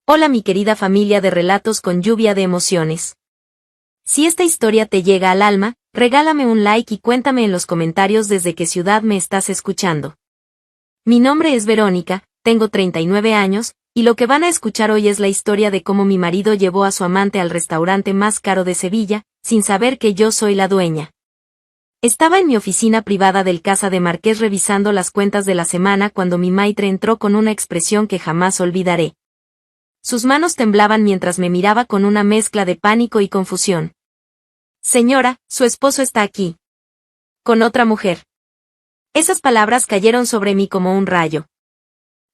Hola mi querida familia de relatos con lluvia de emociones. Si esta historia te llega al alma, regálame un like y cuéntame en los comentarios desde qué ciudad me estás escuchando. Mi nombre es Verónica, tengo 39 años, y lo que van a escuchar hoy es la historia de cómo mi marido llevó a su amante al restaurante más caro de Sevilla, sin saber que yo soy la dueña. Estaba en mi oficina privada del Casa de Marqués revisando las cuentas de la semana cuando mi maitre entró con una expresión que jamás olvidaré. Sus manos temblaban mientras me miraba con una mezcla de pánico y confusión. Señora, su esposo está aquí. Con otra mujer. Esas palabras cayeron sobre mí como un rayo.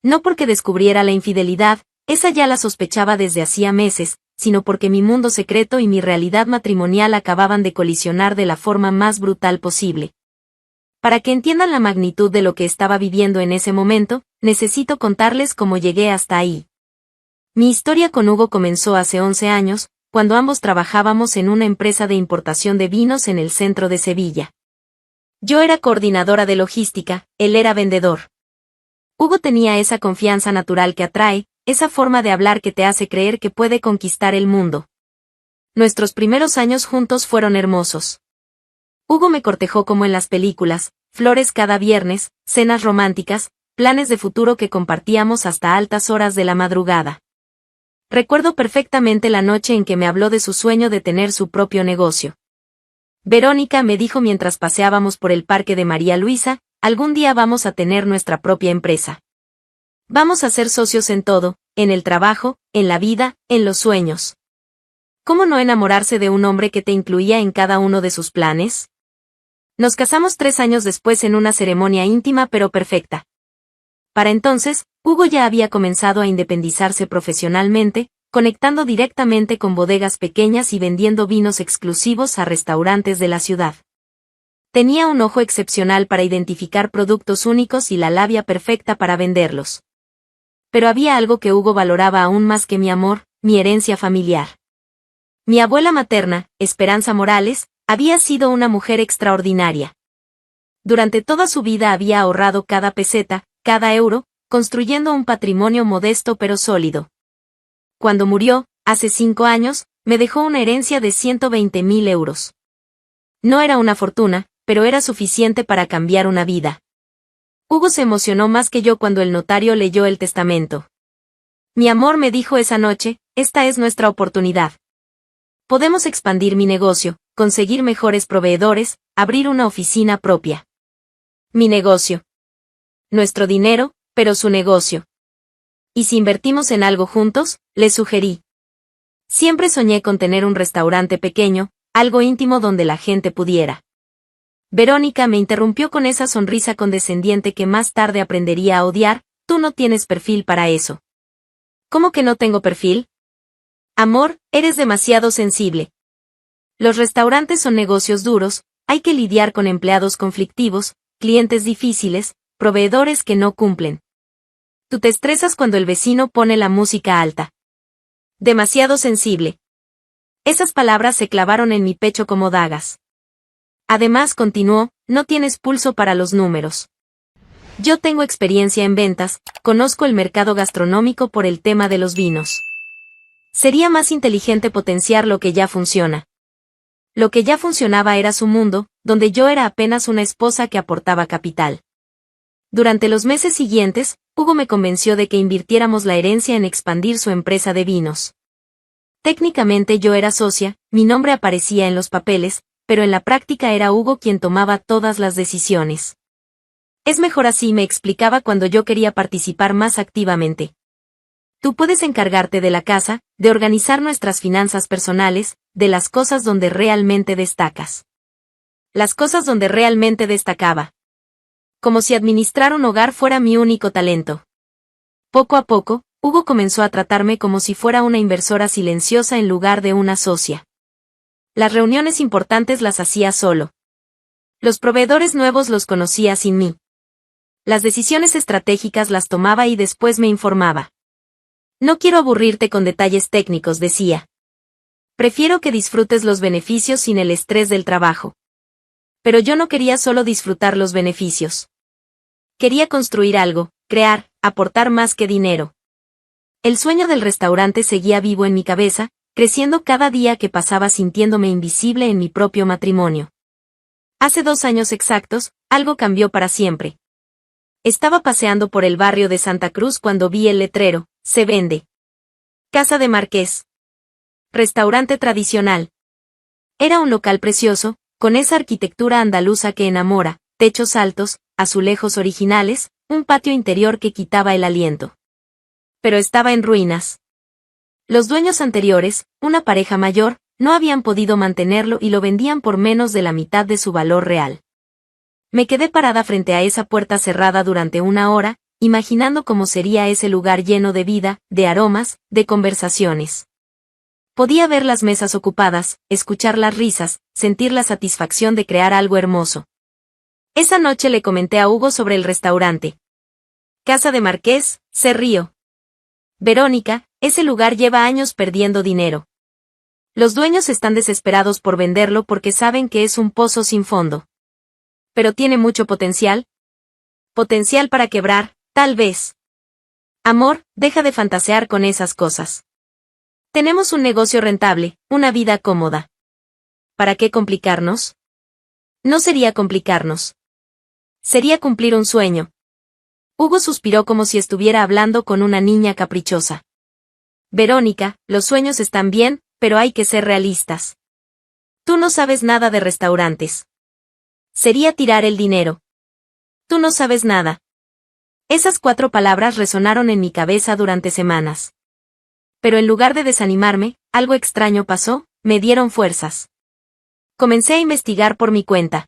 No porque descubriera la infidelidad, esa ya la sospechaba desde hacía meses, sino porque mi mundo secreto y mi realidad matrimonial acababan de colisionar de la forma más brutal posible. Para que entiendan la magnitud de lo que estaba viviendo en ese momento, necesito contarles cómo llegué hasta ahí. Mi historia con Hugo comenzó hace 11 años, cuando ambos trabajábamos en una empresa de importación de vinos en el centro de Sevilla. Yo era coordinadora de logística, él era vendedor. Hugo tenía esa confianza natural que atrae, esa forma de hablar que te hace creer que puede conquistar el mundo. Nuestros primeros años juntos fueron hermosos. Hugo me cortejó como en las películas, flores cada viernes, cenas románticas, planes de futuro que compartíamos hasta altas horas de la madrugada. Recuerdo perfectamente la noche en que me habló de su sueño de tener su propio negocio. Verónica, me dijo mientras paseábamos por el parque de María Luisa, algún día vamos a tener nuestra propia empresa. Vamos a ser socios en todo, en el trabajo, en la vida, en los sueños. ¿Cómo no enamorarse de un hombre que te incluía en cada uno de sus planes? Nos casamos 3 años después en una ceremonia íntima pero perfecta. Para entonces, Hugo ya había comenzado a independizarse profesionalmente, conectando directamente con bodegas pequeñas y vendiendo vinos exclusivos a restaurantes de la ciudad. Tenía un ojo excepcional para identificar productos únicos y la labia perfecta para venderlos. Pero había algo que Hugo valoraba aún más que mi amor, mi herencia familiar. Mi abuela materna, Esperanza Morales, había sido una mujer extraordinaria. Durante toda su vida había ahorrado cada peseta, cada euro, construyendo un patrimonio modesto pero sólido. Cuando murió, hace 5 años, me dejó una herencia de 120.000 euros. No era una fortuna, pero era suficiente para cambiar una vida. Hugo se emocionó más que yo cuando el notario leyó el testamento. Mi amor, me dijo esa noche, esta es nuestra oportunidad. Podemos expandir mi negocio, conseguir mejores proveedores, abrir una oficina propia. Mi negocio. Nuestro dinero, pero su negocio. ¿Y si invertimos en algo juntos?, le sugerí. Siempre soñé con tener un restaurante pequeño, algo íntimo donde la gente pudiera. Verónica me interrumpió con esa sonrisa condescendiente que más tarde aprendería a odiar, tú no tienes perfil para eso. ¿Cómo que no tengo perfil? Amor, eres demasiado sensible. Los restaurantes son negocios duros, hay que lidiar con empleados conflictivos, clientes difíciles, proveedores que no cumplen. Tú te estresas cuando el vecino pone la música alta. Demasiado sensible. Esas palabras se clavaron en mi pecho como dagas. Además, continuó, no tienes pulso para los números. Yo tengo experiencia en ventas, conozco el mercado gastronómico por el tema de los vinos. Sería más inteligente potenciar lo que ya funciona. Lo que ya funcionaba era su mundo, donde yo era apenas una esposa que aportaba capital. Durante los meses siguientes, Hugo me convenció de que invirtiéramos la herencia en expandir su empresa de vinos. Técnicamente yo era socia, mi nombre aparecía en los papeles, pero en la práctica era Hugo quien tomaba todas las decisiones. Es mejor así, me explicaba cuando yo quería participar más activamente. Tú puedes encargarte de la casa, de organizar nuestras finanzas personales, de las cosas donde realmente destacas. Las cosas donde realmente destacaba. Como si administrar un hogar fuera mi único talento. Poco a poco, Hugo comenzó a tratarme como si fuera una inversora silenciosa en lugar de una socia. Las reuniones importantes las hacía solo. Los proveedores nuevos los conocía sin mí. Las decisiones estratégicas las tomaba y después me informaba. No quiero aburrirte con detalles técnicos, decía. Prefiero que disfrutes los beneficios sin el estrés del trabajo. Pero yo no quería solo disfrutar los beneficios. Quería construir algo, crear, aportar más que dinero. El sueño del restaurante seguía vivo en mi cabeza, creciendo cada día que pasaba sintiéndome invisible en mi propio matrimonio. Hace 2 años exactos, algo cambió para siempre. Estaba paseando por el barrio de Santa Cruz cuando vi el letrero: se vende. Casa de Marqués. Restaurante tradicional. Era un local precioso, con esa arquitectura andaluza que enamora, techos altos, azulejos originales, un patio interior que quitaba el aliento. Pero estaba en ruinas. Los dueños anteriores, una pareja mayor, no habían podido mantenerlo y lo vendían por menos de la mitad de su valor real. Me quedé parada frente a esa puerta cerrada durante 1 hora, imaginando cómo sería ese lugar lleno de vida, de aromas, de conversaciones. Podía ver las mesas ocupadas, escuchar las risas, sentir la satisfacción de crear algo hermoso. Esa noche le comenté a Hugo sobre el restaurante. Casa de Marqués, se rió. Verónica, ese lugar lleva años perdiendo dinero. Los dueños están desesperados por venderlo porque saben que es un pozo sin fondo. Pero tiene mucho potencial. Potencial para quebrar, tal vez. Amor, deja de fantasear con esas cosas. Tenemos un negocio rentable, una vida cómoda. ¿Para qué complicarnos? No sería complicarnos. Sería cumplir un sueño. Hugo suspiró como si estuviera hablando con una niña caprichosa. Verónica, los sueños están bien, pero hay que ser realistas. Tú no sabes nada de restaurantes. Sería tirar el dinero. Tú no sabes nada. Esas 4 palabras resonaron en mi cabeza durante semanas. Pero en lugar de desanimarme, algo extraño pasó, me dieron fuerzas. Comencé a investigar por mi cuenta.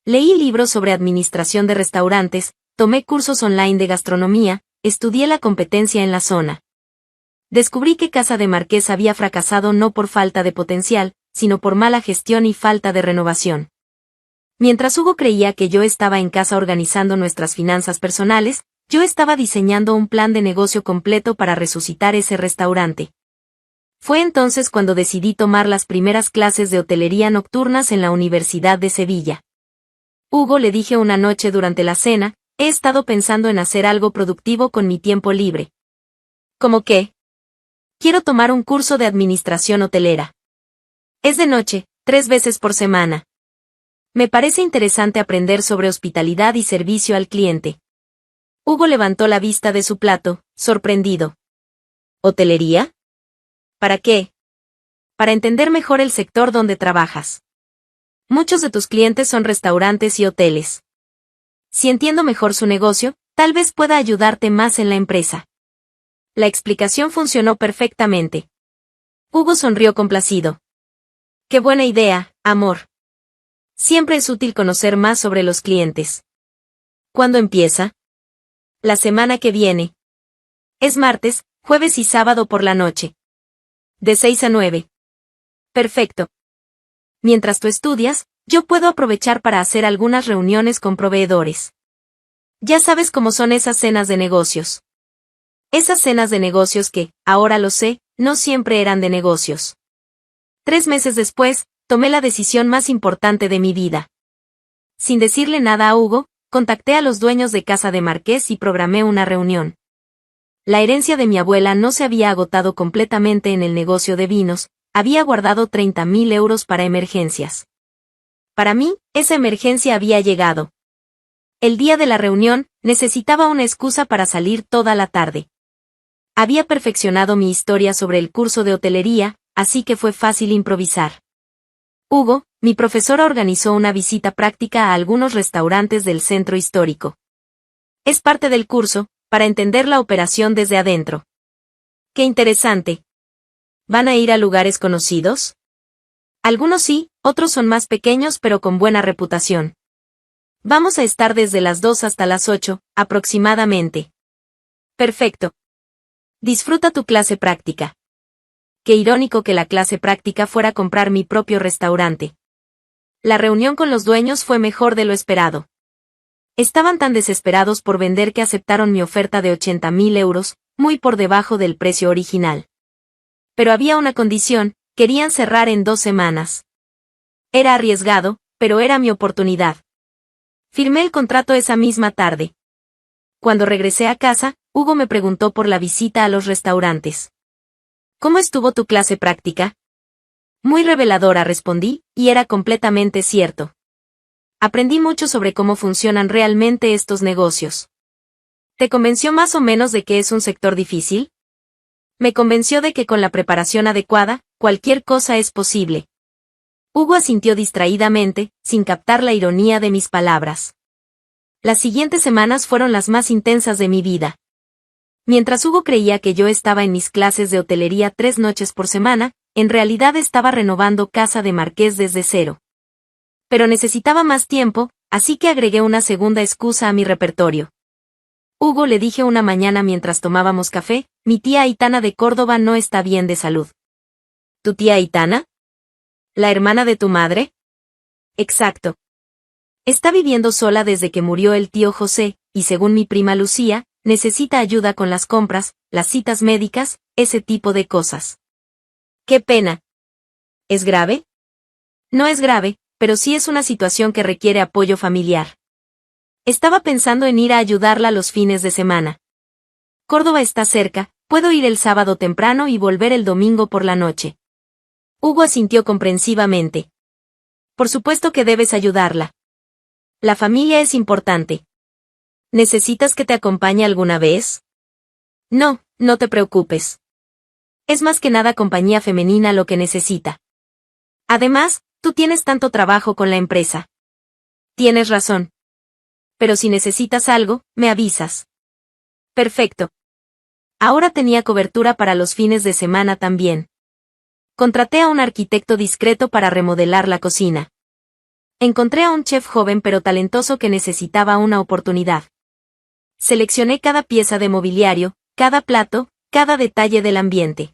Leí libros sobre administración de restaurantes, tomé cursos online de gastronomía, estudié la competencia en la zona. Descubrí que Casa de Marqués había fracasado no por falta de potencial, sino por mala gestión y falta de renovación. Mientras Hugo creía que yo estaba en casa organizando nuestras finanzas personales, yo estaba diseñando un plan de negocio completo para resucitar ese restaurante. Fue entonces cuando decidí tomar las primeras clases de hotelería nocturnas en la Universidad de Sevilla. Hugo, le dije una noche durante la cena, he estado pensando en hacer algo productivo con mi tiempo libre. ¿Cómo qué? Quiero tomar un curso de administración hotelera. Es de noche, 3 veces por semana. Me parece interesante aprender sobre hospitalidad y servicio al cliente. Hugo levantó la vista de su plato, sorprendido. ¿Hotelería? ¿Para qué? Para entender mejor el sector donde trabajas. Muchos de tus clientes son restaurantes y hoteles. Si entiendo mejor su negocio, tal vez pueda ayudarte más en la empresa. La explicación funcionó perfectamente. Hugo sonrió complacido. Qué buena idea, amor. Siempre es útil conocer más sobre los clientes. ¿Cuándo empieza? La semana que viene. Es martes, jueves y sábado por la noche. De 6 a 9. Perfecto. Mientras tú estudias, yo puedo aprovechar para hacer algunas reuniones con proveedores. Ya sabes cómo son esas cenas de negocios. Esas cenas de negocios que, ahora lo sé, no siempre eran de negocios. 3 meses después, tomé la decisión más importante de mi vida. Sin decirle nada a Hugo, contacté a los dueños de Casa de Marqués y programé una reunión. La herencia de mi abuela no se había agotado completamente en el negocio de vinos, había guardado 30.000 euros para emergencias. Para mí, esa emergencia había llegado. El día de la reunión, necesitaba una excusa para salir toda la tarde. Había perfeccionado mi historia sobre el curso de hotelería, así que fue fácil improvisar. Hugo, mi profesora, organizó una visita práctica a algunos restaurantes del centro histórico. Es parte del curso, para entender la operación desde adentro. ¡Qué interesante! ¿Van a ir a lugares conocidos? Algunos sí, otros son más pequeños pero con buena reputación. Vamos a estar desde las 2 hasta las 8, aproximadamente. Perfecto. Disfruta tu clase práctica. Qué irónico que la clase práctica fuera comprar mi propio restaurante. La reunión con los dueños fue mejor de lo esperado. Estaban tan desesperados por vender que aceptaron mi oferta de 80.000 euros, muy por debajo del precio original. Pero había una condición: querían cerrar en 2 semanas. Era arriesgado, pero era mi oportunidad. Firmé el contrato esa misma tarde. Cuando regresé a casa, Hugo me preguntó por la visita a los restaurantes. ¿Cómo estuvo tu clase práctica? Muy reveladora, respondí, y era completamente cierto. Aprendí mucho sobre cómo funcionan realmente estos negocios. ¿Te convenció más o menos de que es un sector difícil? Me convenció de que con la preparación adecuada, cualquier cosa es posible. Hugo asintió distraídamente, sin captar la ironía de mis palabras. Las siguientes semanas fueron las más intensas de mi vida. Mientras Hugo creía que yo estaba en mis clases de hotelería 3 noches por semana, en realidad estaba renovando Casa de Marqués desde cero. Pero necesitaba más tiempo, así que agregué una segunda excusa a mi repertorio. Hugo, le dije una mañana mientras tomábamos café, mi tía Aitana de Córdoba no está bien de salud. ¿Tu tía Aitana? ¿La hermana de tu madre? Exacto. Está viviendo sola desde que murió el tío José, y según mi prima Lucía, necesita ayuda con las compras, las citas médicas, ese tipo de cosas. ¡Qué pena! ¿Es grave? No es grave, pero sí es una situación que requiere apoyo familiar. Estaba pensando en ir a ayudarla los fines de semana. Córdoba está cerca, puedo ir el sábado temprano y volver el domingo por la noche. Hugo asintió comprensivamente. Por supuesto que debes ayudarla. La familia es importante. ¿Necesitas que te acompañe alguna vez? No, no te preocupes. Es más que nada compañía femenina lo que necesita. Además, tú tienes tanto trabajo con la empresa. Tienes razón. Pero si necesitas algo, me avisas. Perfecto. Ahora tenía cobertura para los fines de semana también. Contraté a un arquitecto discreto para remodelar la cocina. Encontré a un chef joven pero talentoso que necesitaba una oportunidad. Seleccioné cada pieza de mobiliario, cada plato, cada detalle del ambiente.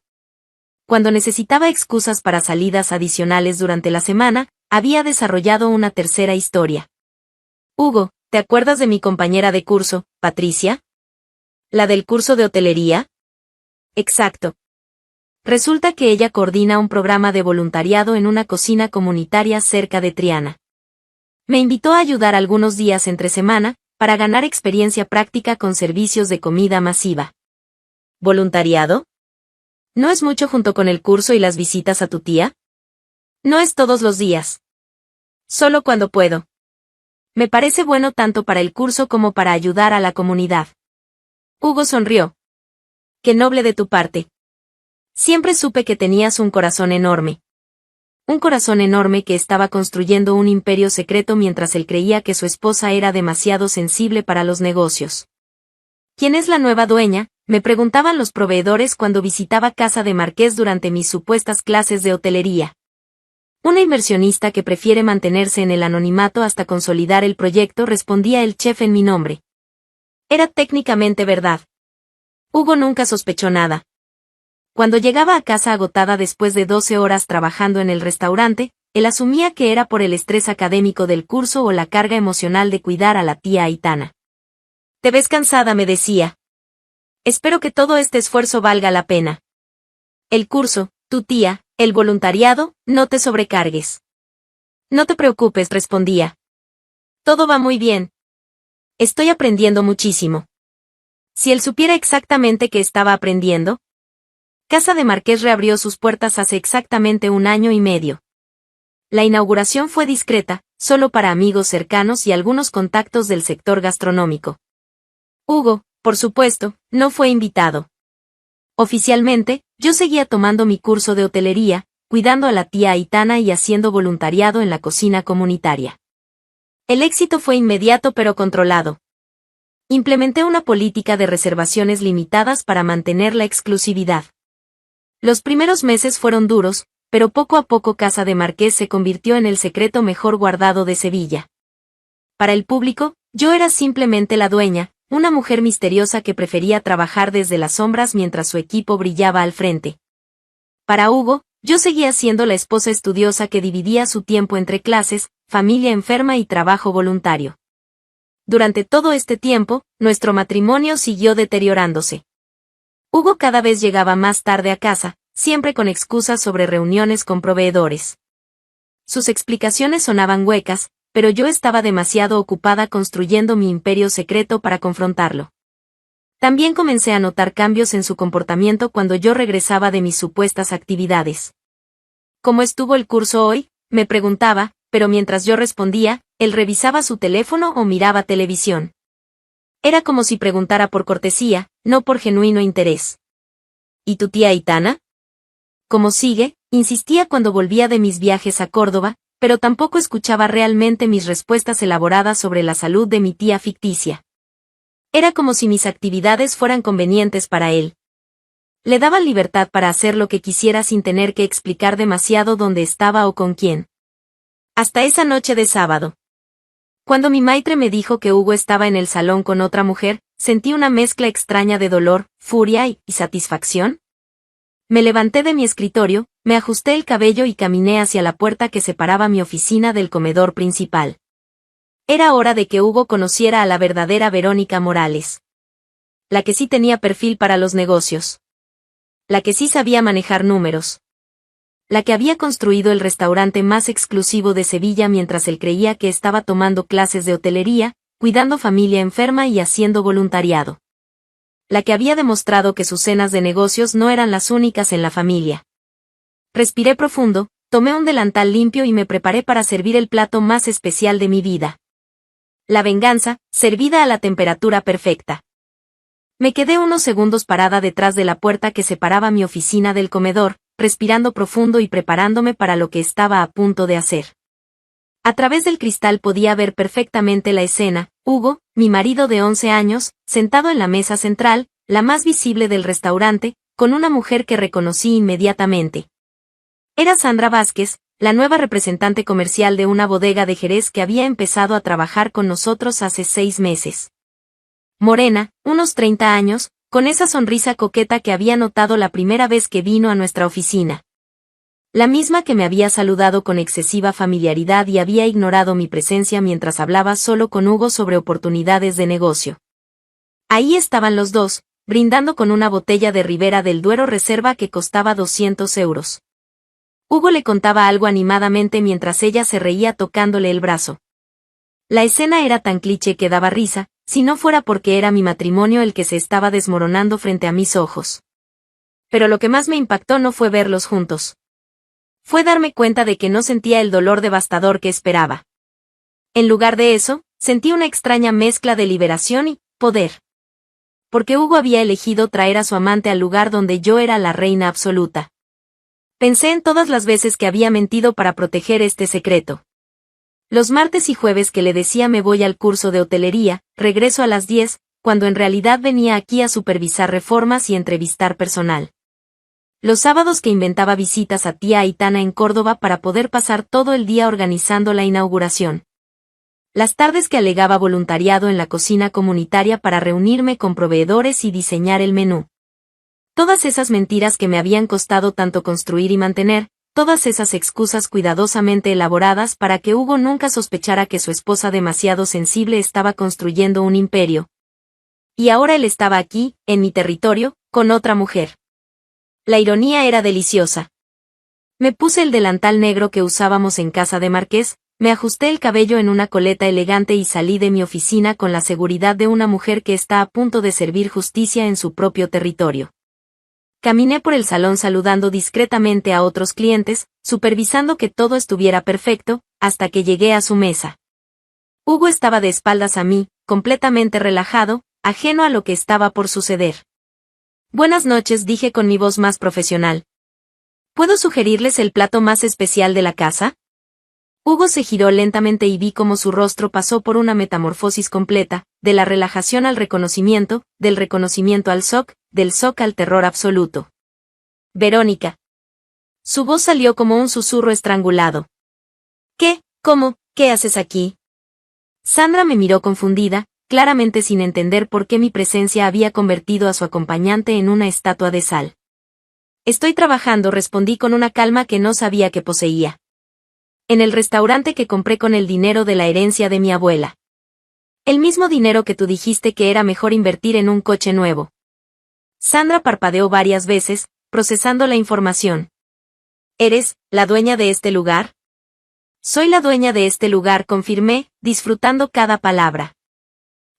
Cuando necesitaba excusas para salidas adicionales durante la semana, había desarrollado una tercera historia. Hugo, ¿te acuerdas de mi compañera de curso, Patricia? ¿La del curso de hotelería? Exacto. Resulta que ella coordina un programa de voluntariado en una cocina comunitaria cerca de Triana. Me invitó a ayudar algunos días entre semana, para ganar experiencia práctica con servicios de comida masiva. ¿Voluntariado? ¿No es mucho junto con el curso y las visitas a tu tía? No es todos los días. Solo cuando puedo. Me parece bueno tanto para el curso como para ayudar a la comunidad. Hugo sonrió. Qué noble de tu parte. Siempre supe que tenías un corazón enorme. Un corazón enorme que estaba construyendo un imperio secreto mientras él creía que su esposa era demasiado sensible para los negocios. ¿Quién es la nueva dueña?, me preguntaban los proveedores cuando visitaba Casa de Marqués durante mis supuestas clases de hotelería. Una inversionista que prefiere mantenerse en el anonimato hasta consolidar el proyecto, respondía el chef en mi nombre. Era técnicamente verdad. Hugo nunca sospechó nada. Cuando llegaba a casa agotada después de 12 horas trabajando en el restaurante, él asumía que era por el estrés académico del curso o la carga emocional de cuidar a la tía Aitana. Te ves cansada, me decía. Espero que todo este esfuerzo valga la pena. El curso, tu tía, el voluntariado, no te sobrecargues. No te preocupes, respondía. Todo va muy bien. Estoy aprendiendo muchísimo. Si él supiera exactamente qué estaba aprendiendo. Casa de Marqués reabrió sus puertas hace exactamente 1 año y medio. La inauguración fue discreta, solo para amigos cercanos y algunos contactos del sector gastronómico. Hugo, por supuesto, no fue invitado. Oficialmente, yo seguía tomando mi curso de hotelería, cuidando a la tía Aitana y haciendo voluntariado en la cocina comunitaria. El éxito fue inmediato pero controlado. Implementé una política de reservaciones limitadas para mantener la exclusividad. Los primeros meses fueron duros, pero poco a poco Casa de Marqués se convirtió en el secreto mejor guardado de Sevilla. Para el público, yo era simplemente la dueña, una mujer misteriosa que prefería trabajar desde las sombras mientras su equipo brillaba al frente. Para Hugo, yo seguía siendo la esposa estudiosa que dividía su tiempo entre clases, familia enferma y trabajo voluntario. Durante todo este tiempo, nuestro matrimonio siguió deteriorándose. Hugo cada vez llegaba más tarde a casa, siempre con excusas sobre reuniones con proveedores. Sus explicaciones sonaban huecas, pero yo estaba demasiado ocupada construyendo mi imperio secreto para confrontarlo. También comencé a notar cambios en su comportamiento cuando yo regresaba de mis supuestas actividades. ¿Cómo estuvo el curso hoy?, me preguntaba, pero mientras yo respondía, él revisaba su teléfono o miraba televisión. Era como si preguntara por cortesía, no por genuino interés. ¿Y tu tía Aitana? ¿Cómo sigue?, insistía cuando volvía de mis viajes a Córdoba, pero tampoco escuchaba realmente mis respuestas elaboradas sobre la salud de mi tía ficticia. Era como si mis actividades fueran convenientes para él. Le daban libertad para hacer lo que quisiera sin tener que explicar demasiado dónde estaba o con quién. Hasta esa noche de sábado. Cuando mi maitre me dijo que Hugo estaba en el salón con otra mujer, sentí una mezcla extraña de dolor, furia y satisfacción. Me levanté de mi escritorio, me ajusté el cabello y caminé hacia la puerta que separaba mi oficina del comedor principal. Era hora de que Hugo conociera a la verdadera Verónica Morales. La que sí tenía perfil para los negocios. La que sí sabía manejar números. La que había construido el restaurante más exclusivo de Sevilla mientras él creía que estaba tomando clases de hotelería, cuidando familia enferma y haciendo voluntariado. La que había demostrado que sus cenas de negocios no eran las únicas en la familia. Respiré profundo, tomé un delantal limpio y me preparé para servir el plato más especial de mi vida. La venganza, servida a la temperatura perfecta. Me quedé unos segundos parada detrás de la puerta que separaba mi oficina del comedor, respirando profundo y preparándome para lo que estaba a punto de hacer. A través del cristal podía ver perfectamente la escena: Hugo, mi marido de 11 años, sentado en la mesa central, la más visible del restaurante, con una mujer que reconocí inmediatamente. Era Sandra Vázquez, la nueva representante comercial de una bodega de Jerez que había empezado a trabajar con nosotros hace 6 meses. Morena, unos 30 años, con esa sonrisa coqueta que había notado la primera vez que vino a nuestra oficina. La misma que me había saludado con excesiva familiaridad y había ignorado mi presencia mientras hablaba solo con Hugo sobre oportunidades de negocio. Ahí estaban los dos, brindando con una botella de Ribera del Duero Reserva que costaba 200 euros. Hugo le contaba algo animadamente mientras ella se reía tocándole el brazo. La escena era tan cliché que daba risa, si no fuera porque era mi matrimonio el que se estaba desmoronando frente a mis ojos. Pero lo que más me impactó no fue verlos juntos. Fue darme cuenta de que no sentía el dolor devastador que esperaba. En lugar de eso, sentí una extraña mezcla de liberación y poder. Porque Hugo había elegido traer a su amante al lugar donde yo era la reina absoluta. Pensé en todas las veces que había mentido para proteger este secreto. Los martes y jueves que le decía me voy al curso de hotelería, regreso a las 10, cuando en realidad venía aquí a supervisar reformas y entrevistar personal. Los sábados que inventaba visitas a tía Aitana en Córdoba para poder pasar todo el día organizando la inauguración. Las tardes que alegaba voluntariado en la cocina comunitaria para reunirme con proveedores y diseñar el menú. Todas esas mentiras que me habían costado tanto construir y mantener, todas esas excusas cuidadosamente elaboradas para que Hugo nunca sospechara que su esposa demasiado sensible estaba construyendo un imperio. Y ahora él estaba aquí, en mi territorio, con otra mujer. La ironía era deliciosa. Me puse el delantal negro que usábamos en casa de Marqués, me ajusté el cabello en una coleta elegante y salí de mi oficina con la seguridad de una mujer que está a punto de servir justicia en su propio territorio. Caminé por el salón saludando discretamente a otros clientes, supervisando que todo estuviera perfecto, hasta que llegué a su mesa. Hugo estaba de espaldas a mí, completamente relajado, ajeno a lo que estaba por suceder. Buenas noches, dije con mi voz más profesional. ¿Puedo sugerirles el plato más especial de la casa? Hugo se giró lentamente y vi cómo su rostro pasó por una metamorfosis completa, de la relajación al reconocimiento, del reconocimiento al shock, del shock al terror absoluto. Verónica. Su voz salió como un susurro estrangulado. ¿Qué? ¿Cómo? ¿Qué haces aquí? Sandra me miró confundida, claramente sin entender por qué mi presencia había convertido a su acompañante en una estatua de sal. Estoy trabajando, respondí con una calma que no sabía que poseía. En el restaurante que compré con el dinero de la herencia de mi abuela. El mismo dinero que tú dijiste que era mejor invertir en un coche nuevo. Sandra parpadeó varias veces, procesando la información. ¿Eres la dueña de este lugar? Soy la dueña de este lugar, confirmé, disfrutando cada palabra.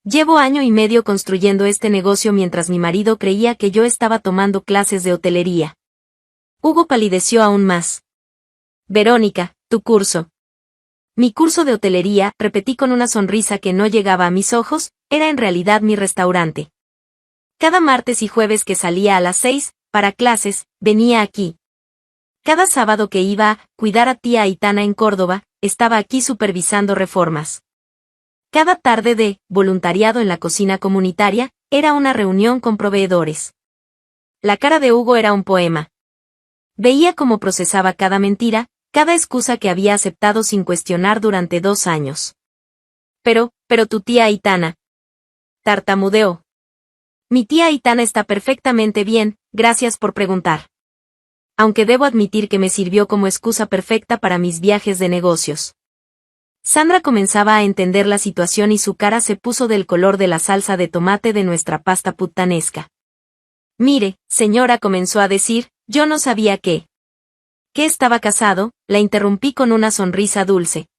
Llevo año y medio construyendo este negocio mientras mi marido creía que yo estaba tomando clases de hotelería. Hugo palideció aún más. Verónica, tu curso. Mi curso de hotelería, repetí con una sonrisa que no llegaba a mis ojos, era en realidad mi restaurante. Cada martes y jueves que salía a las 6, para clases, venía aquí. Cada sábado que iba a cuidar a tía Aitana en Córdoba, estaba aquí supervisando reformas. Cada tarde de voluntariado en la cocina comunitaria, era una reunión con proveedores. La cara de Hugo era un poema. Veía cómo procesaba cada mentira, cada excusa que había aceptado sin cuestionar durante 2 años. Pero tu tía Aitana. Tartamudeó. Mi tía Aitana está perfectamente bien, gracias por preguntar. Aunque debo admitir que me sirvió como excusa perfecta para mis viajes de negocios. Sandra comenzaba a entender la situación y su cara se puso del color de la salsa de tomate de nuestra pasta puttanesca. Mire, señora, comenzó a decir, yo no sabía que estaba casado, la interrumpí con una sonrisa dulce.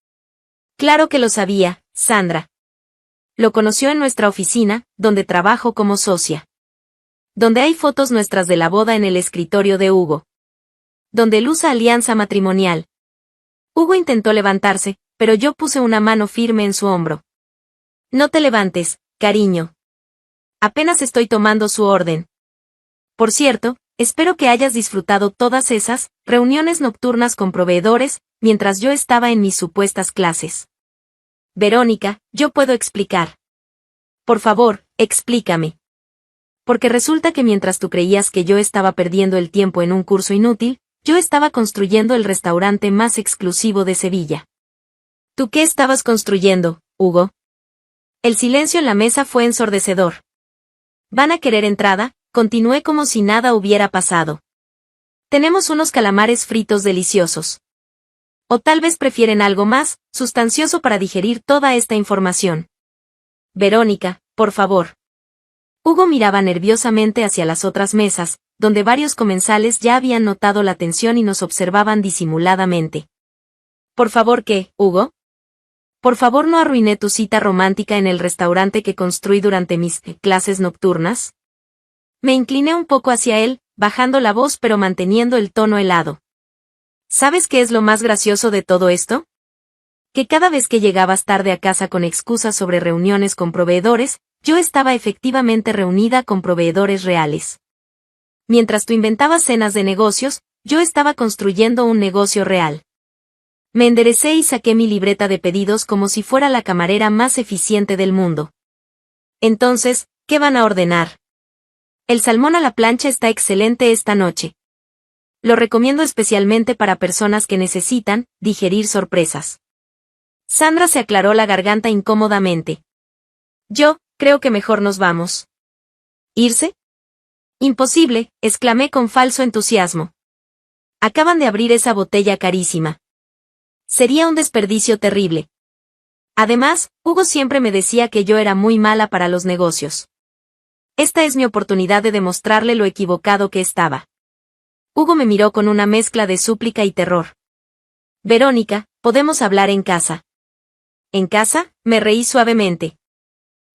Claro que lo sabía, Sandra. Lo conoció en nuestra oficina, donde trabajo como socia. Donde hay fotos nuestras de la boda en el escritorio de Hugo. Donde él usa alianza matrimonial. Hugo intentó levantarse, pero yo puse una mano firme en su hombro. No te levantes, cariño. Apenas estoy tomando su orden. Por cierto, espero que hayas disfrutado todas esas reuniones nocturnas con proveedores, mientras yo estaba en mis supuestas clases. Verónica, yo puedo explicar. Por favor, explícame. Porque resulta que mientras tú creías que yo estaba perdiendo el tiempo en un curso inútil, yo estaba construyendo el restaurante más exclusivo de Sevilla. ¿Tú qué estabas construyendo, Hugo? El silencio en la mesa fue ensordecedor. ¿Van a querer entrada? Continué como si nada hubiera pasado. Tenemos unos calamares fritos deliciosos. O tal vez prefieren algo más sustancioso para digerir toda esta información. Verónica, por favor. Hugo miraba nerviosamente hacia las otras mesas, donde varios comensales ya habían notado la tensión y nos observaban disimuladamente. Por favor, ¿qué, Hugo? Por favor, no arruiné tu cita romántica en el restaurante que construí durante mis clases nocturnas. Me incliné un poco hacia él, bajando la voz pero manteniendo el tono helado. ¿Sabes qué es lo más gracioso de todo esto? Que cada vez que llegabas tarde a casa con excusas sobre reuniones con proveedores, yo estaba efectivamente reunida con proveedores reales. Mientras tú inventabas cenas de negocios, yo estaba construyendo un negocio real. Me enderecé y saqué mi libreta de pedidos como si fuera la camarera más eficiente del mundo. Entonces, ¿qué van a ordenar? El salmón a la plancha está excelente esta noche. Lo recomiendo especialmente para personas que necesitan digerir sorpresas. Sandra se aclaró la garganta incómodamente. Yo, creo que mejor nos vamos. ¿Irse? Imposible, exclamé con falso entusiasmo. Acaban de abrir esa botella carísima. Sería un desperdicio terrible. Además, Hugo siempre me decía que yo era muy mala para los negocios. Esta es mi oportunidad de demostrarle lo equivocado que estaba. Hugo me miró con una mezcla de súplica y terror. Verónica, podemos hablar en casa. ¿En casa? Me reí suavemente.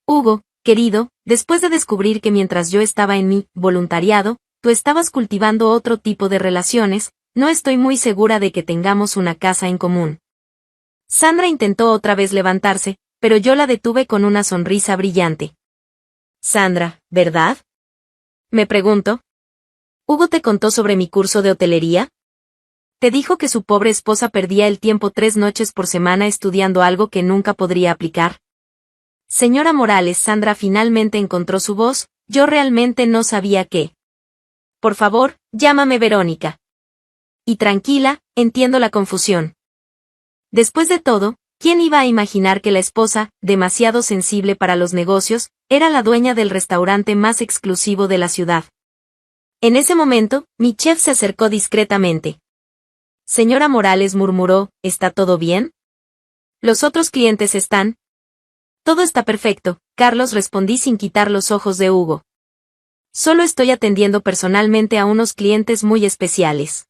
Hugo, querido, después de descubrir que mientras yo estaba en mi voluntariado, tú estabas cultivando otro tipo de relaciones, no estoy muy segura de que tengamos una casa en común. Sandra intentó otra vez levantarse, pero yo la detuve con una sonrisa brillante. Sandra, ¿verdad? Me pregunto. ¿Hugo te contó sobre mi curso de hotelería? ¿Te dijo que su pobre esposa perdía el tiempo 3 noches por semana estudiando algo que nunca podría aplicar? Señora Morales, Sandra finalmente encontró su voz, yo realmente no sabía qué. Por favor, llámame Verónica. Y tranquila, entiendo la confusión. Después de todo, ¿quién iba a imaginar que la esposa, demasiado sensible para los negocios, era la dueña del restaurante más exclusivo de la ciudad? En ese momento, mi chef se acercó discretamente. Señora Morales murmuró, ¿está todo bien? ¿Los otros clientes están? Todo está perfecto, Carlos, respondí sin quitar los ojos de Hugo. Solo estoy atendiendo personalmente a unos clientes muy especiales.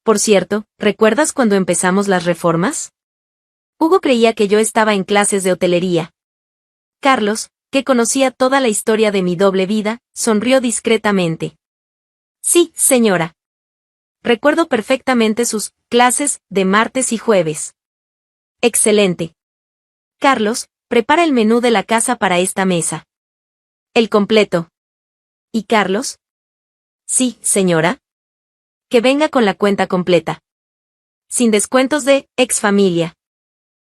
Por cierto, ¿recuerdas cuando empezamos las reformas? Hugo creía que yo estaba en clases de hotelería. Carlos, que conocía toda la historia de mi doble vida, sonrió discretamente. Sí, señora. Recuerdo perfectamente sus clases de martes y jueves. Excelente. Carlos, prepara el menú de la casa para esta mesa. El completo. ¿Y Carlos? Sí, señora. Que venga con la cuenta completa. Sin descuentos de ex familia.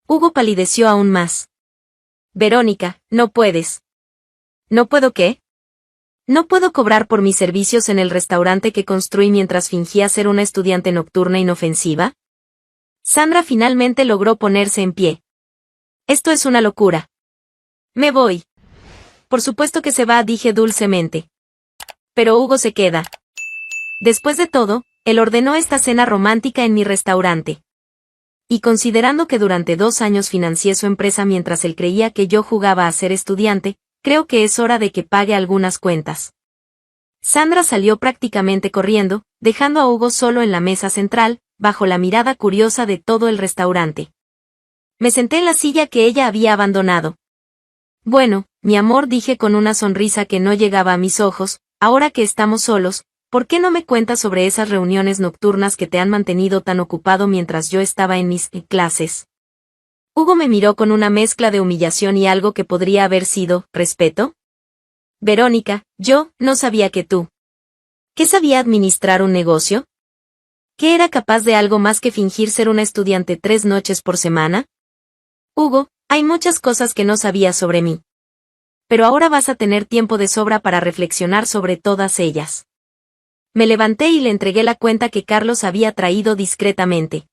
Hugo palideció aún más. Verónica, no puedes. ¿No puedo qué? ¿No puedo cobrar por mis servicios en el restaurante que construí mientras fingía ser una estudiante nocturna inofensiva? Sandra finalmente logró ponerse en pie. Esto es una locura. Me voy. Por supuesto que se va, dije dulcemente. Pero Hugo se queda. Después de todo, él ordenó esta cena romántica en mi restaurante. Y considerando que durante 2 años financié su empresa mientras él creía que yo jugaba a ser estudiante, creo que es hora de que pague algunas cuentas. Sandra salió prácticamente corriendo, dejando a Hugo solo en la mesa central, bajo la mirada curiosa de todo el restaurante. Me senté en la silla que ella había abandonado. Bueno, mi amor, dije con una sonrisa que no llegaba a mis ojos, ahora que estamos solos, ¿por qué no me cuentas sobre esas reuniones nocturnas que te han mantenido tan ocupado mientras yo estaba en mis clases? Hugo me miró con una mezcla de humillación y algo que podría haber sido respeto. Verónica, yo no sabía que tú. ¿Qué sabía administrar un negocio? ¿Qué era capaz de algo más que fingir ser una estudiante 3 noches por semana? Hugo, hay muchas cosas que no sabías sobre mí. Pero ahora vas a tener tiempo de sobra para reflexionar sobre todas ellas. Me levanté y le entregué la cuenta que Carlos había traído discretamente.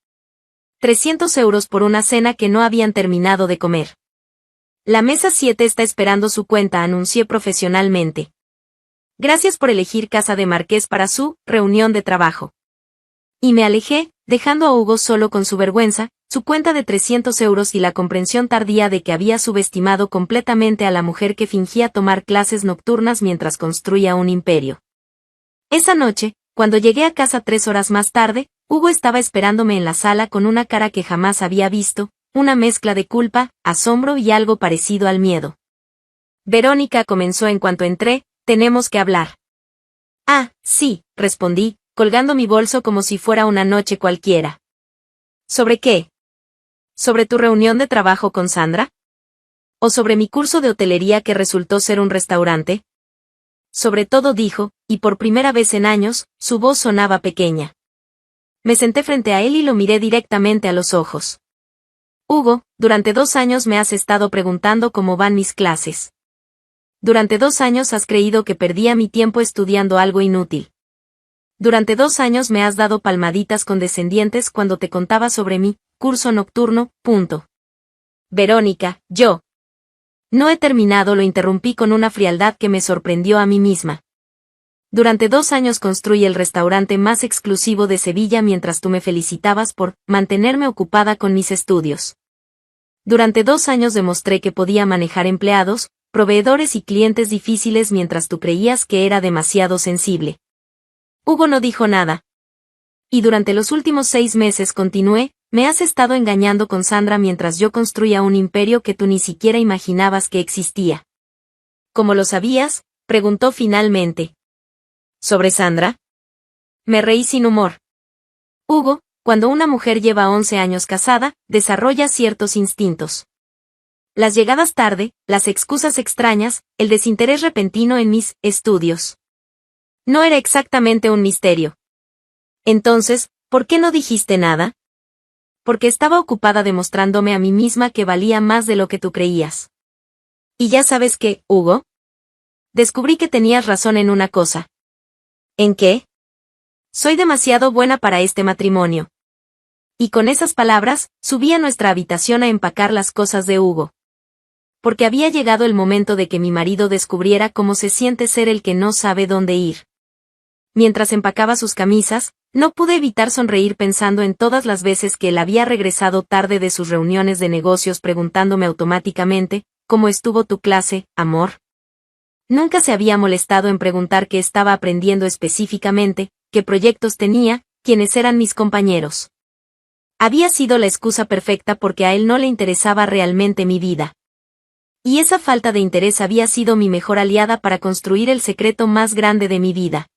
300 euros por una cena que no habían terminado de comer. La mesa 7 está esperando su cuenta, anuncié profesionalmente. Gracias por elegir Casa de Marqués para su reunión de trabajo. Y me alejé, dejando a Hugo solo con su vergüenza, su cuenta de 300 euros y la comprensión tardía de que había subestimado completamente a la mujer que fingía tomar clases nocturnas mientras construía un imperio. Esa noche, cuando llegué a casa 3 horas más tarde, Hugo estaba esperándome en la sala con una cara que jamás había visto, una mezcla de culpa, asombro y algo parecido al miedo. Verónica, comenzó en cuanto entré, tenemos que hablar. Ah, sí, respondí, colgando mi bolso como si fuera una noche cualquiera. ¿Sobre qué? ¿Sobre tu reunión de trabajo con Sandra? ¿O sobre mi curso de hotelería que resultó ser un restaurante? Sobre todo, dijo, y por primera vez en años, su voz sonaba pequeña. Me senté frente a él y lo miré directamente a los ojos. Hugo, durante 2 años me has estado preguntando cómo van mis clases. Durante 2 años has creído que perdía mi tiempo estudiando algo inútil. Durante 2 años me has dado palmaditas condescendientes cuando te contaba sobre mi curso nocturno, punto. Verónica, yo. No he terminado, lo interrumpí con una frialdad que me sorprendió a mí misma. Durante 2 años construí el restaurante más exclusivo de Sevilla mientras tú me felicitabas por mantenerme ocupada con mis estudios. Durante 2 años demostré que podía manejar empleados, proveedores y clientes difíciles mientras tú creías que era demasiado sensible. Hugo no dijo nada. Y durante los últimos 6 meses continué, me has estado engañando con Sandra mientras yo construía un imperio que tú ni siquiera imaginabas que existía. ¿Cómo lo sabías?, preguntó finalmente. ¿Sobre Sandra? Me reí sin humor. Hugo, cuando una mujer lleva 11 años casada, desarrolla ciertos instintos. Las llegadas tarde, las excusas extrañas, el desinterés repentino en mis estudios. No era exactamente un misterio. Entonces, ¿por qué no dijiste nada? Porque estaba ocupada demostrándome a mí misma que valía más de lo que tú creías. Y ya sabes qué, Hugo. Descubrí que tenías razón en una cosa. ¿En qué? Soy demasiado buena para este matrimonio. Y con esas palabras, subí a nuestra habitación a empacar las cosas de Hugo. Porque había llegado el momento de que mi marido descubriera cómo se siente ser el que no sabe dónde ir. Mientras empacaba sus camisas, no pude evitar sonreír pensando en todas las veces que él había regresado tarde de sus reuniones de negocios preguntándome automáticamente, ¿cómo estuvo tu clase, amor? Nunca se había molestado en preguntar qué estaba aprendiendo específicamente, qué proyectos tenía, quiénes eran mis compañeros. Había sido la excusa perfecta porque a él no le interesaba realmente mi vida. Y esa falta de interés había sido mi mejor aliada para construir el secreto más grande de mi vida.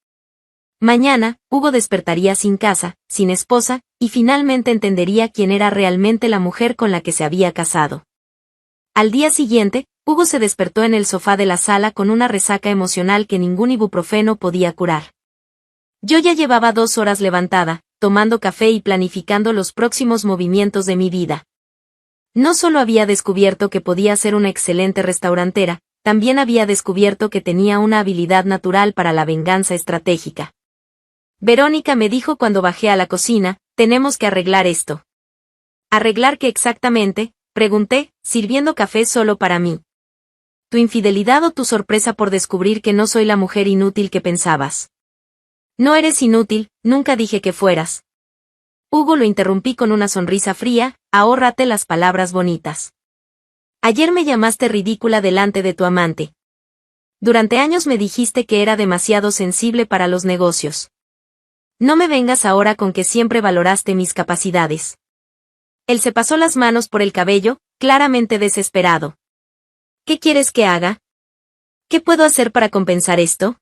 Mañana, Hugo despertaría sin casa, sin esposa, y finalmente entendería quién era realmente la mujer con la que se había casado. Al día siguiente, Hugo se despertó en el sofá de la sala con una resaca emocional que ningún ibuprofeno podía curar. Yo ya llevaba 2 horas levantada, tomando café y planificando los próximos movimientos de mi vida. No solo había descubierto que podía ser una excelente restaurantera, también había descubierto que tenía una habilidad natural para la venganza estratégica. Verónica me dijo cuando bajé a la cocina, tenemos que arreglar esto. ¿Arreglar qué exactamente?, pregunté, sirviendo café solo para mí. ¿Tu infidelidad o tu sorpresa por descubrir que no soy la mujer inútil que pensabas? No eres inútil, nunca dije que fueras. Hugo lo interrumpí con una sonrisa fría, ahórrate las palabras bonitas. Ayer me llamaste ridícula delante de tu amante. Durante años me dijiste que era demasiado sensible para los negocios. No me vengas ahora con que siempre valoraste mis capacidades. Él se pasó las manos por el cabello, claramente desesperado. ¿Qué quieres que haga? ¿Qué puedo hacer para compensar esto?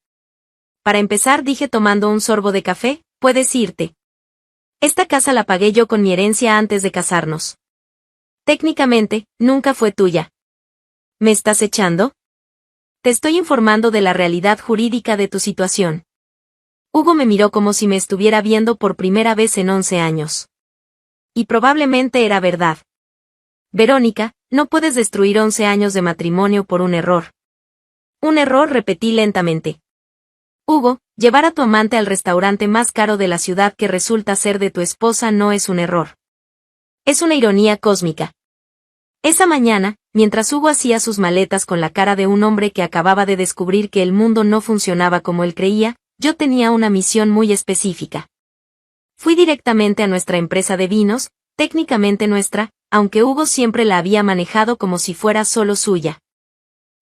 Para empezar, dije tomando un sorbo de café, puedes irte. Esta casa la pagué yo con mi herencia antes de casarnos. Técnicamente, nunca fue tuya. ¿Me estás echando? Te estoy informando de la realidad jurídica de tu situación. Hugo me miró como si me estuviera viendo por primera vez en 11 años. Y probablemente era verdad. Verónica, no puedes destruir 11 años de matrimonio por un error. Un error, repetí lentamente. Hugo, llevar a tu amante al restaurante más caro de la ciudad que resulta ser de tu esposa no es un error. Es una ironía cósmica. Esa mañana, mientras Hugo hacía sus maletas con la cara de un hombre que acababa de descubrir que el mundo no funcionaba como él creía, yo tenía una misión muy específica. Fui directamente a nuestra empresa de vinos, técnicamente nuestra, aunque Hugo siempre la había manejado como si fuera solo suya.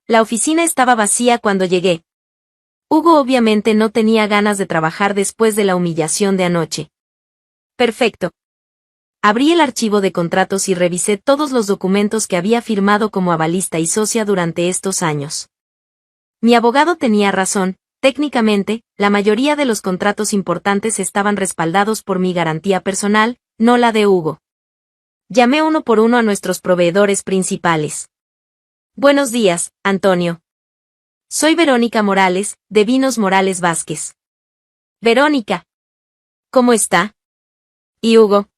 La oficina estaba vacía cuando llegué. Hugo obviamente no tenía ganas de trabajar después de la humillación de anoche. Perfecto. Abrí el archivo de contratos y revisé todos los documentos que había firmado como avalista y socia durante estos años. Mi abogado tenía razón, técnicamente, la mayoría de los contratos importantes estaban respaldados por mi garantía personal, no la de Hugo. Llamé uno por uno a nuestros proveedores principales. Buenos días, Antonio. Soy Verónica Morales, de Vinos Morales Vázquez. Verónica. ¿Cómo está? ¿Y Hugo?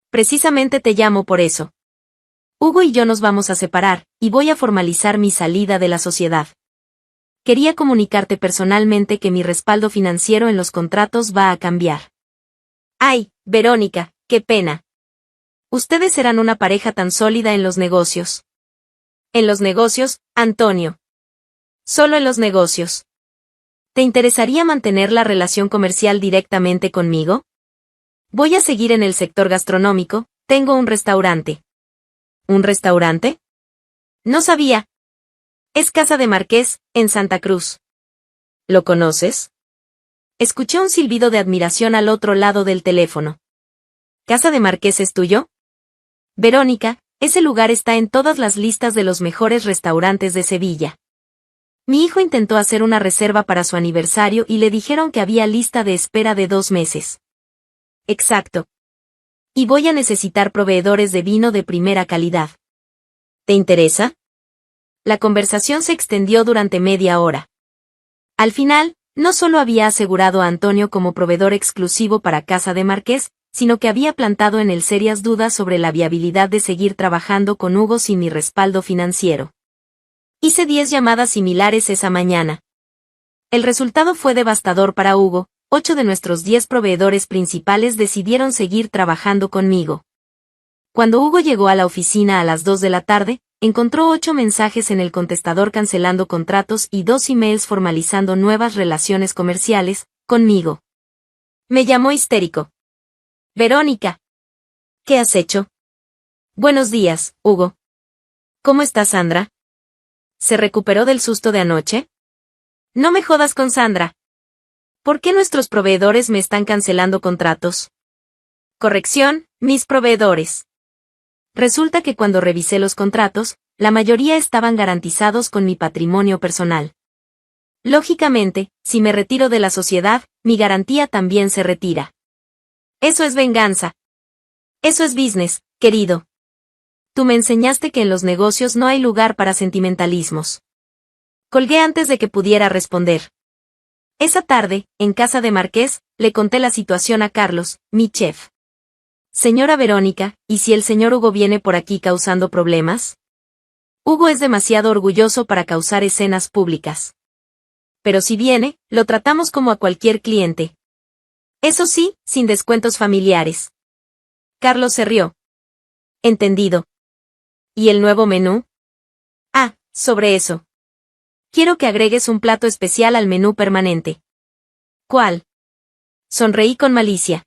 Precisamente te llamo por eso. Hugo y yo nos vamos a separar, y voy a formalizar mi salida de la sociedad. Quería comunicarte personalmente que mi respaldo financiero en los contratos va a cambiar. Ay, Verónica, qué pena. Ustedes serán una pareja tan sólida en los negocios. En los negocios, Antonio. Solo en los negocios. ¿Te interesaría mantener la relación comercial directamente conmigo? Voy a seguir en el sector gastronómico, tengo un restaurante. ¿Un restaurante? No sabía. Es Casa de Marqués, en Santa Cruz. ¿Lo conoces? Escuché un silbido de admiración al otro lado del teléfono. ¿Casa de Marqués es tuyo? Verónica, ese lugar está en todas las listas de los mejores restaurantes de Sevilla. Mi hijo intentó hacer una reserva para su aniversario y le dijeron que había lista de espera de 2 meses. Exacto. Y voy a necesitar proveedores de vino de primera calidad. ¿Te interesa? La conversación se extendió durante media hora. Al final, no solo había asegurado a Antonio como proveedor exclusivo para Casa de Marqués, sino que había plantado en él serias dudas sobre la viabilidad de seguir trabajando con Hugo sin mi respaldo financiero. Hice 10 llamadas similares esa mañana. El resultado fue devastador para Hugo. 8 de nuestros 10 proveedores principales decidieron seguir trabajando conmigo. Cuando Hugo llegó a la oficina a las 2 de la tarde, encontró 8 mensajes en el contestador cancelando contratos y 2 emails formalizando nuevas relaciones comerciales, conmigo. Me llamó histérico. Verónica. ¿Qué has hecho? Buenos días, Hugo. ¿Cómo está Sandra? ¿Se recuperó del susto de anoche? No me jodas con Sandra. ¿Por qué nuestros proveedores me están cancelando contratos? Corrección, mis proveedores. Resulta que cuando revisé los contratos, la mayoría estaban garantizados con mi patrimonio personal. Lógicamente, si me retiro de la sociedad, mi garantía también se retira. Eso es venganza. Eso es business, querido. Tú me enseñaste que en los negocios no hay lugar para sentimentalismos. Colgué antes de que pudiera responder. Esa tarde, en casa de Marqués, le conté la situación a Carlos, mi chef. Señora Verónica, ¿y si el señor Hugo viene por aquí causando problemas? Hugo es demasiado orgulloso para causar escenas públicas. Pero si viene, lo tratamos como a cualquier cliente. Eso sí, sin descuentos familiares. Carlos se rió. Entendido. ¿Y el nuevo menú? Ah, sobre eso. Quiero que agregues un plato especial al menú permanente. ¿Cuál? Sonreí con malicia.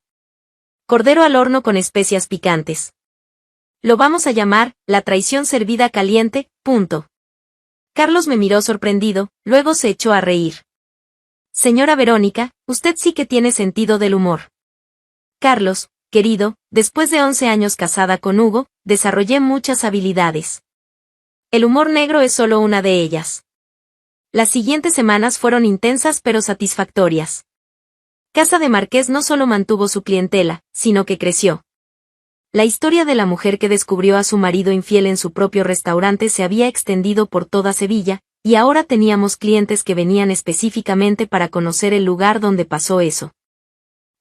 Cordero al horno con especias picantes. Lo vamos a llamar, la traición servida caliente, punto. Carlos me miró sorprendido, luego se echó a reír. Señora Verónica, usted sí que tiene sentido del humor. Carlos, querido, después de 11 años casada con Hugo, desarrollé muchas habilidades. El humor negro es solo una de ellas. Las siguientes semanas fueron intensas pero satisfactorias. Casa de Marqués no solo mantuvo su clientela, sino que creció. La historia de la mujer que descubrió a su marido infiel en su propio restaurante se había extendido por toda Sevilla, y ahora teníamos clientes que venían específicamente para conocer el lugar donde pasó eso.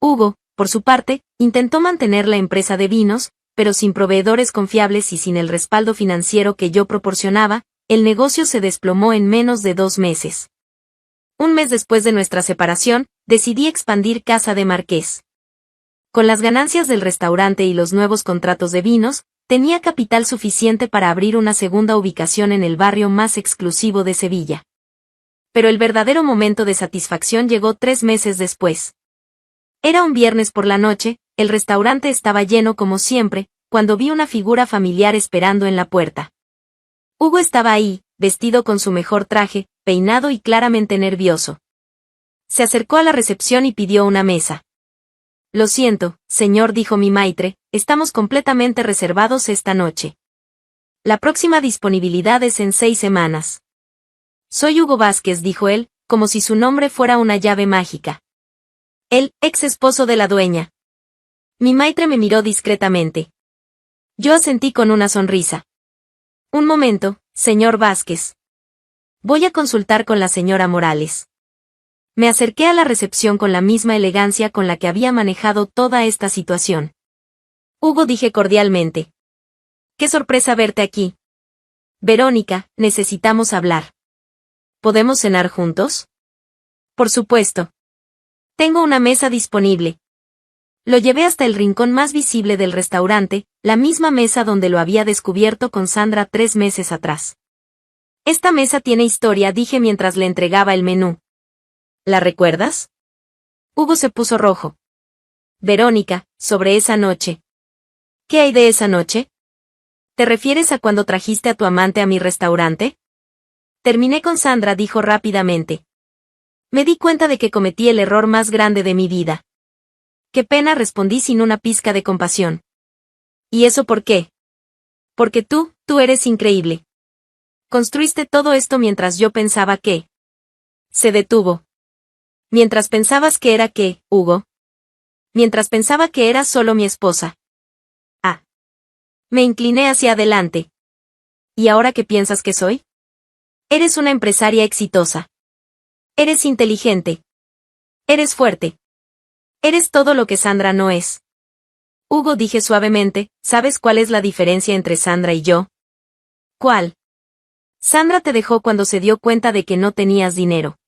Hugo, por su parte, intentó mantener la empresa de vinos, pero sin proveedores confiables y sin el respaldo financiero que yo proporcionaba, el negocio se desplomó en menos de 2 meses. Un mes después de nuestra separación, decidí expandir Casa de Marqués. Con las ganancias del restaurante y los nuevos contratos de vinos, tenía capital suficiente para abrir una segunda ubicación en el barrio más exclusivo de Sevilla. Pero el verdadero momento de satisfacción llegó 3 meses después. Era un viernes por la noche, el restaurante estaba lleno como siempre, cuando vi una figura familiar esperando en la puerta. Hugo estaba ahí, vestido con su mejor traje, peinado y claramente nervioso. Se acercó a la recepción y pidió una mesa. Lo siento, señor, dijo mi maitre, estamos completamente reservados esta noche. La próxima disponibilidad es en 6 semanas. Soy Hugo Vázquez, dijo él, como si su nombre fuera una llave mágica. El ex esposo de la dueña. Mi maitre me miró discretamente. Yo asentí con una sonrisa. Un momento, señor Vázquez. Voy a consultar con la señora Morales. Me acerqué a la recepción con la misma elegancia con la que había manejado toda esta situación. Hugo, dije cordialmente. Qué sorpresa verte aquí. Verónica, necesitamos hablar. ¿Podemos cenar juntos? Por supuesto. Tengo una mesa disponible. Lo llevé hasta el rincón más visible del restaurante, la misma mesa donde lo había descubierto con Sandra 3 meses atrás. Esta mesa tiene historia, dije mientras le entregaba el menú. ¿La recuerdas? Hugo se puso rojo. Verónica, sobre esa noche. ¿Qué hay de esa noche? ¿Te refieres a cuando trajiste a tu amante a mi restaurante? Terminé con Sandra, dijo rápidamente. Me di cuenta de que cometí el error más grande de mi vida. Qué pena, respondí sin una pizca de compasión. ¿Y eso por qué? Porque tú eres increíble. Construiste todo esto mientras yo pensaba que... Se detuvo. Mientras pensabas que era qué, Hugo. Mientras pensaba que eras solo mi esposa. Ah. Me incliné hacia adelante. ¿Y ahora qué piensas que soy? Eres una empresaria exitosa. Eres inteligente. Eres fuerte. Eres todo lo que Sandra no es. Hugo, dije suavemente, ¿sabes cuál es la diferencia entre Sandra y yo? ¿Cuál? Sandra te dejó cuando se dio cuenta de que no tenías dinero.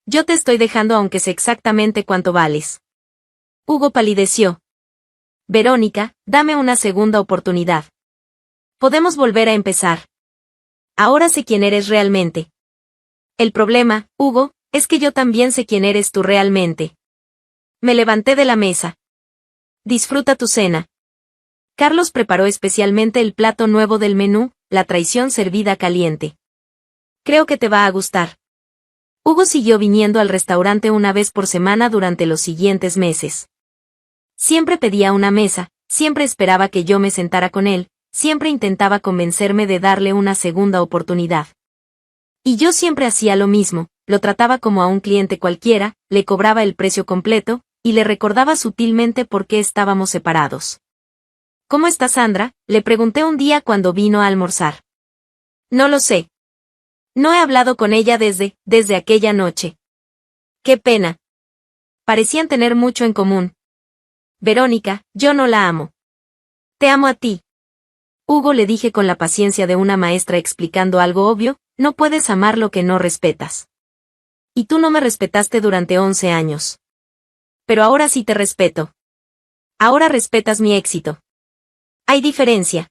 Yo te estoy dejando aunque sé exactamente cuánto vales. Hugo palideció. Verónica, dame una segunda oportunidad. Podemos volver a empezar. Ahora sé quién eres realmente. El problema, Hugo, es que yo también sé quién eres tú realmente. Me levanté de la mesa. Disfruta tu cena. Carlos preparó especialmente el plato nuevo del menú, la traición servida caliente. Creo que te va a gustar. Hugo siguió viniendo al restaurante una vez por semana durante los siguientes meses. Siempre pedía una mesa, siempre esperaba que yo me sentara con él, siempre intentaba convencerme de darle una segunda oportunidad. Y yo siempre hacía lo mismo, lo trataba como a un cliente cualquiera, le cobraba el precio completo, y le recordaba sutilmente por qué estábamos separados. ¿Cómo está Sandra?, le pregunté un día cuando vino a almorzar. No lo sé. No he hablado con ella desde aquella noche. Qué pena. Parecían tener mucho en común. Verónica, yo no la amo. Te amo a ti. Hugo, le dije con la paciencia de una maestra explicando algo obvio, no puedes amar lo que no respetas. Y tú no me respetaste durante 11 años. Pero ahora sí te respeto. Ahora respetas mi éxito. Hay diferencia.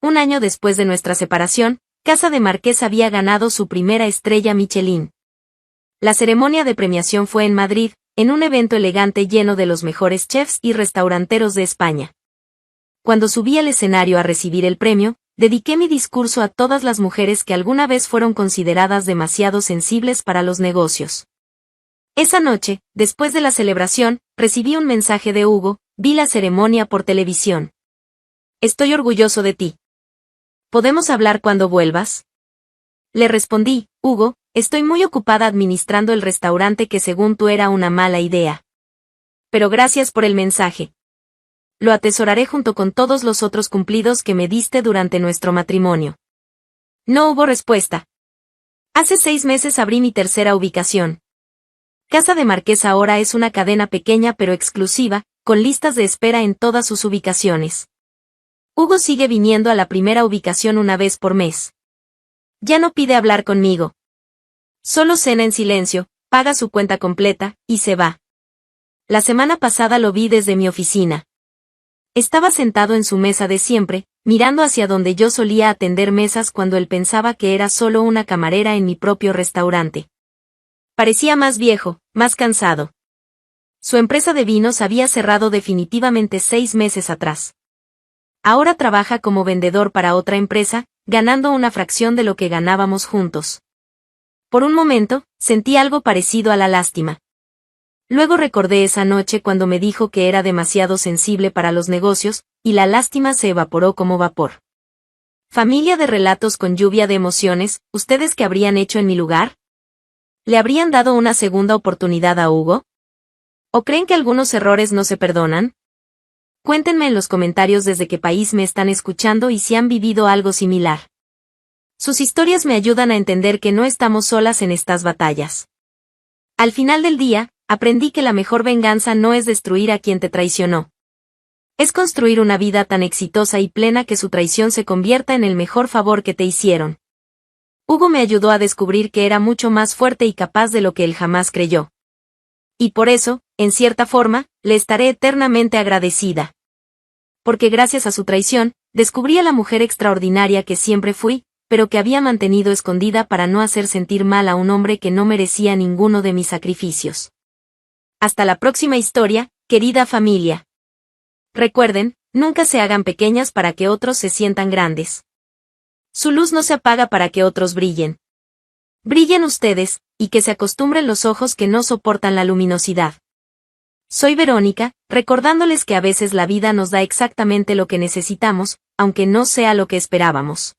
Un año después de nuestra separación, Casa de Marqués había ganado su primera estrella Michelin. La ceremonia de premiación fue en Madrid, en un evento elegante lleno de los mejores chefs y restauranteros de España. Cuando subí al escenario a recibir el premio, dediqué mi discurso a todas las mujeres que alguna vez fueron consideradas demasiado sensibles para los negocios. Esa noche, después de la celebración, recibí un mensaje de Hugo, vi la ceremonia por televisión. Estoy orgulloso de ti. ¿Podemos hablar cuando vuelvas? Le respondí, Hugo, estoy muy ocupada administrando el restaurante que según tú era una mala idea. Pero gracias por el mensaje. Lo atesoraré junto con todos los otros cumplidos que me diste durante nuestro matrimonio. No hubo respuesta. Hace 6 meses abrí mi tercera ubicación. Casa de Marqués ahora es una cadena pequeña pero exclusiva, con listas de espera en todas sus ubicaciones. Hugo sigue viniendo a la primera ubicación una vez por mes. Ya no pide hablar conmigo. Solo cena en silencio, paga su cuenta completa, y se va. La semana pasada lo vi desde mi oficina. Estaba sentado en su mesa de siempre, mirando hacia donde yo solía atender mesas cuando él pensaba que era solo una camarera en mi propio restaurante. Parecía más viejo, más cansado. Su empresa de vinos había cerrado definitivamente 6 meses atrás. Ahora trabaja como vendedor para otra empresa, ganando una fracción de lo que ganábamos juntos. Por un momento, sentí algo parecido a la lástima. Luego recordé esa noche cuando me dijo que era demasiado sensible para los negocios, y la lástima se evaporó como vapor. Familia de relatos con lluvia de emociones, ¿ustedes qué habrían hecho en mi lugar? ¿Le habrían dado una segunda oportunidad a Hugo? ¿O creen que algunos errores no se perdonan? Cuéntenme en los comentarios desde qué país me están escuchando y si han vivido algo similar. Sus historias me ayudan a entender que no estamos solas en estas batallas. Al final del día, aprendí que la mejor venganza no es destruir a quien te traicionó. Es construir una vida tan exitosa y plena que su traición se convierta en el mejor favor que te hicieron. Hugo me ayudó a descubrir que era mucho más fuerte y capaz de lo que él jamás creyó. Y por eso, en cierta forma, le estaré eternamente agradecida. Porque gracias a su traición, descubrí a la mujer extraordinaria que siempre fui, pero que había mantenido escondida para no hacer sentir mal a un hombre que no merecía ninguno de mis sacrificios. Hasta la próxima historia, querida familia. Recuerden, nunca se hagan pequeñas para que otros se sientan grandes. Su luz no se apaga para que otros brillen. Brillen ustedes, y que se acostumbren los ojos que no soportan la luminosidad. Soy Verónica, recordándoles que a veces la vida nos da exactamente lo que necesitamos, aunque no sea lo que esperábamos.